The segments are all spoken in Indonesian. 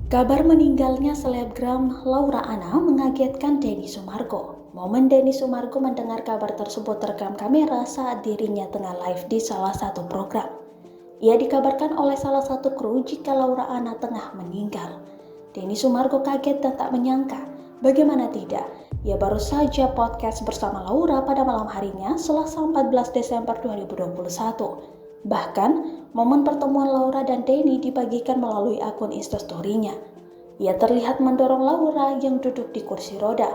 Kabar meninggalnya selebgram Laura Anna mengagetkan Denny Sumargo. Momen Denny Sumargo mendengar kabar tersebut terekam kamera saat dirinya tengah live di salah satu program. Ia dikabarkan oleh salah satu kru jika Laura Anna tengah meninggal. Denny Sumargo kaget dan tak menyangka. Bagaimana tidak, ia baru saja podcast bersama Laura pada malam harinya Selasa 14 Desember 2021. Bahkan, momen pertemuan Laura dan Denny dibagikan melalui akun Instastory-nya. Ia terlihat mendorong Laura yang duduk di kursi roda.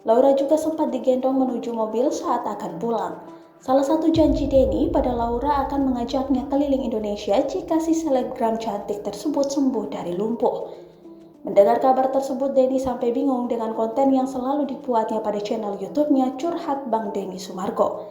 Laura juga sempat digendong menuju mobil saat akan pulang. Salah satu janji Denny pada Laura akan mengajaknya keliling Indonesia jika si selebgram cantik tersebut sembuh dari lumpuh. Mendengar kabar tersebut, Denny sampai bingung dengan konten yang selalu dibuatnya pada channel YouTube-nya Curhat Bang Denny Sumargo.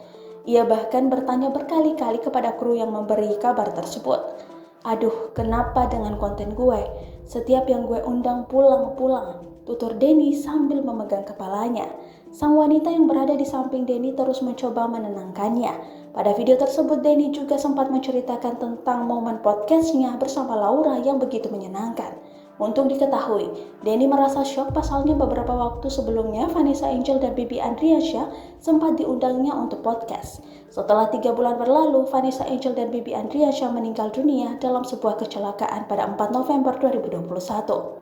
Ia bahkan bertanya berkali-kali kepada kru yang memberi kabar tersebut. "Aduh, kenapa dengan konten gue? Setiap yang gue undang pulang-pulang," tutur Denny sambil memegang kepalanya. Sang wanita yang berada di samping Denny terus mencoba menenangkannya. Pada video tersebut, Denny juga sempat menceritakan tentang momen podcastnya bersama Laura yang begitu menyenangkan. Untuk diketahui, Denny merasa syok pasalnya beberapa waktu sebelumnya Vanessa Angel dan Bibi Andriansyah sempat diundangnya untuk podcast. Setelah 3 bulan berlalu, Vanessa Angel dan Bibi Andriansyah meninggal dunia dalam sebuah kecelakaan pada 4 November 2021.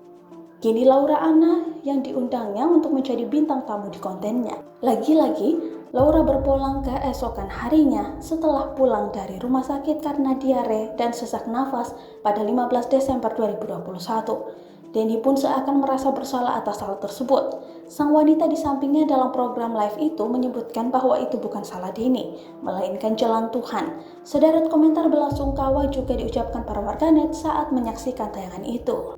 Kini Laura Anna yang diundangnya untuk menjadi bintang tamu di kontennya. Lagi-lagi, Laura berpulang keesokan harinya setelah pulang dari rumah sakit karena diare dan sesak nafas pada 15 Desember 2021. Denny pun seakan merasa bersalah atas hal tersebut. Sang wanita di sampingnya dalam program live itu menyebutkan bahwa itu bukan salah Denny, melainkan jalan Tuhan. Sederet komentar belasungkawa juga diucapkan para warganet saat menyaksikan tayangan itu.